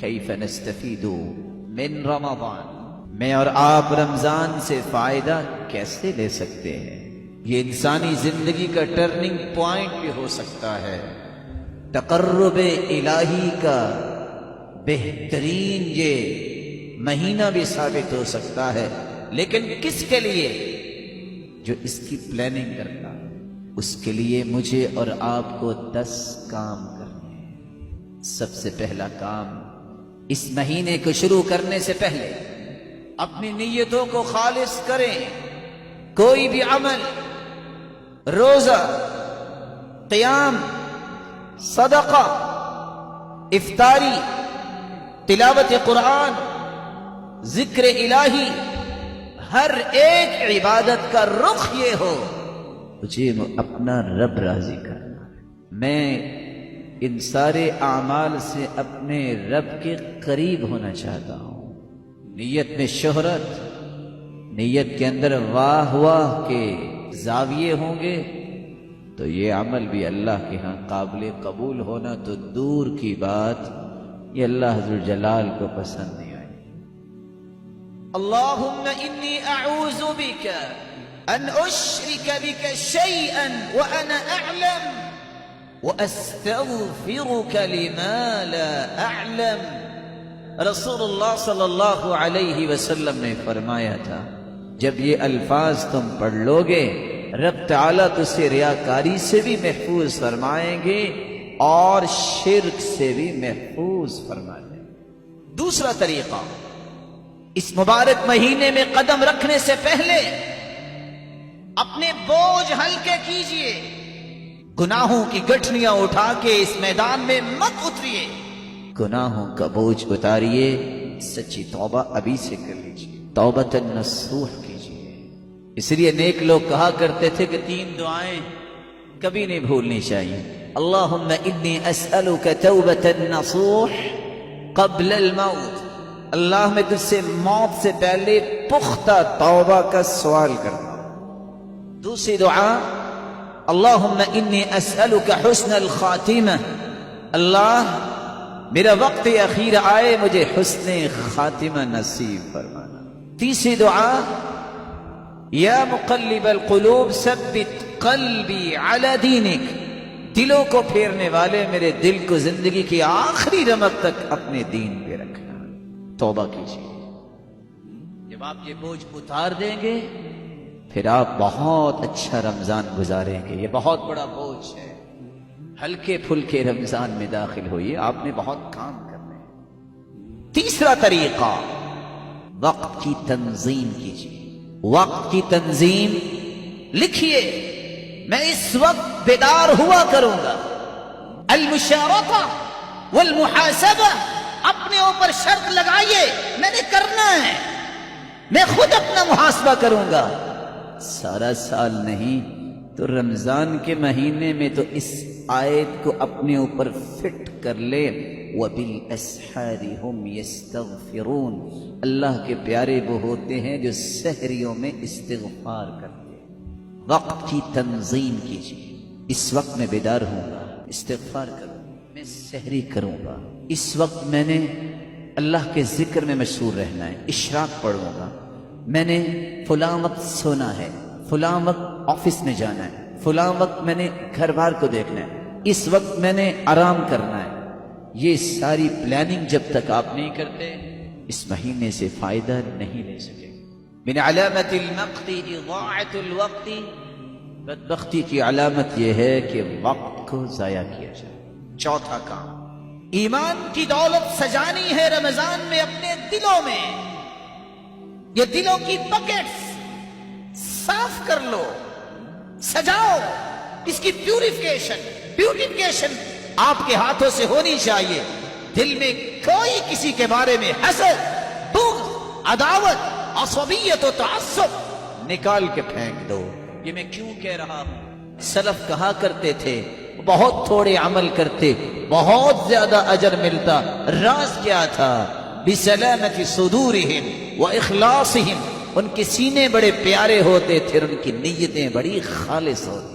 کیف نستفید من رمضان، میں اور آپ رمضان سے فائدہ کیسے لے سکتے ہیں؟ یہ انسانی زندگی کا ٹرننگ پوائنٹ بھی ہو سکتا ہے، تقرب الہی کا بہترین یہ مہینہ بھی ثابت ہو سکتا ہے، لیکن کس کے لیے؟ جو اس کی پلاننگ کرتا ہے، اس کے لیے مجھے اور آپ کو 10 کام کرنے ہیں۔ سب سے پہلا کام، اس مہینے کو شروع کرنے سے پہلے اپنی نیتوں کو خالص کریں۔ کوئی بھی عمل، روزہ، قیام، صدقہ، افطاری، تلاوت قرآن، ذکر الہی، ہر ایک عبادت کا رخ یہ ہو، مجھے اپنا رب راضی کرنا ہے، میں ان سارے اعمال سے اپنے رب کے قریب ہونا چاہتا ہوں۔ نیت میں شہرت، نیت کے اندر واہ واہ کے زاویے ہوں گے تو یہ عمل بھی اللہ کے ہاں قابل قبول ہونا تو دور کی بات، یہ اللہ ذوالجلال کو پسند نہیں آئی۔ اللہم انی اعوذ بک ان اشرک بک شیئا وانا اعلم واستغفرک لما لا اعلم۔ رسول اللہ صلی اللہ علیہ وسلم نے فرمایا تھا، جب یہ الفاظ تم پڑھ لو گے رب تعالیٰ تجھے ریاکاری سے بھی محفوظ فرمائیں گے اور شرک سے بھی محفوظ فرمائیں گے۔ دوسرا طریقہ، اس مبارک مہینے میں قدم رکھنے سے پہلے اپنے بوجھ ہلکے کیجئے، گناہوں کی گٹھلیاں اٹھا کے اس میدان میں مت اتریے، گناہوں کا بوجھ اتاریے، سچی توبہ ابھی سے کر لیجئے، توبۃ نصوح کیجئے۔ اس لیے نیک لوگ کہا کرتے تھے کہ 3 دعائیں کبھی نہیں بھولنی چاہیے۔ اللہم انی اسألک توبۃ نصوح قبل الموت، اللہ میں تجھ سے موت سے پہلے پختہ توبہ کا سوال کرتا ہوں۔ دوسری دعا، اللہم انی اسألک حسن الخاتمہ، اللہ میرا وقت اخیر آئے مجھے حسن خاتمہ نصیب فرمانا۔ تیسری دعا، یا مقلب القلوب ثبت قلبی علی دینک، دلوں کو پھیرنے والے میرے دل کو زندگی کی آخری رمق تک اپنے دین پہ رکھنا۔ توبہ کیجیے، جب آپ یہ بوجھ اتار دیں گے پھر آپ بہت اچھا رمضان گزاریں گے۔ یہ بہت بڑا بوجھ ہے، ہلکے پھلکے رمضان میں داخل ہوئیے، آپ نے بہت کام کرنے ہیں۔ تیسرا طریقہ، وقت کی تنظیم کیجیے۔ وقت کی تنظیم لکھیے، میں اس وقت بیدار ہوا کروں گا۔ المشارکہ والمحاسبہ، اپنے اوپر شرط لگائیے، میں نے کرنا ہے، میں خود اپنا محاسبہ کروں گا۔ سارا سال نہیں تو رمضان کے مہینے میں تو اس آیت کو اپنے اوپر فٹ کر لے، وَبِالْأَسْحَارِ هُمْ يَسْتَغْفِرُونَ، اللہ کے پیارے وہ ہوتے ہیں جو سحریوں میں استغفار کرتے ہیں۔ وقت کی تنظیم کیجیے، اس وقت میں بیدار ہوں گا، استغفار کروں گا، میں سحری کروں گا، اس وقت میں نے اللہ کے ذکر میں مشغول رہنا ہے، اشراق پڑھوں گا، میں نے فلاں وقت سونا ہے، فلاں وقت آفس میں جانا ہے، فلاں وقت میں نے گھر بار کو دیکھنا ہے، اس وقت میں نے آرام کرنا ہے۔ یہ ساری پلاننگ جب تک آپ نہیں کرتے اس مہینے سے فائدہ نہیں لے سکے۔ من علامت المقت اضاعت الوقت، بدبختی کی علامت یہ ہے کہ وقت کو ضائع کیا جائے۔ چوتھا کام، ایمان کی دولت سجانی ہے رمضان میں اپنے دلوں میں۔ یہ دلوں کی پاکٹس صاف کر لو، سجاؤ، اس کی بیوٹیفیکیشن آپ کے ہاتھوں سے ہونی چاہیے۔ دل میں کوئی کسی کے بارے میں حسد، بغض، عداوت، عصبیت و تعصب نکال کے پھینک دو۔ یہ میں کیوں کہہ رہا ہوں؟ سلف کہا کرتے تھے بہت تھوڑے عمل کرتے بہت زیادہ اجر ملتا۔ راز کیا تھا؟ بسلامت صدورہم و اخلاصہم، ان کے سینے بڑے پیارے ہوتے تھے، ان کی نیتیں بڑی خالص ہوتی۔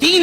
3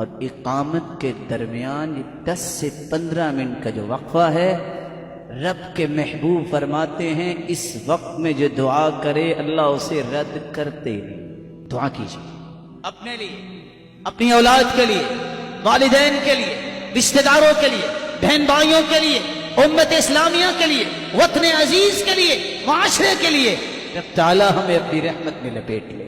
اور اقامت کے درمیان 10 سے 15 منٹ کا جو وقفہ ہے، رب کے محبوب فرماتے ہیں اس وقت میں جو دعا کرے اللہ اسے رد کرتے نہیں۔ دعا کیجیے اپنے لیے، اپنی اولاد کے لیے، والدین کے لیے، رشتہ داروں کے لیے، بہن بھائیوں کے لیے، امت اسلامیہ کے لیے، وطن عزیز کے لیے، معاشرے کے لیے، رب تعالی ہمیں اپنی رحمت میں لپیٹ لے۔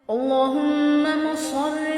اللهم صل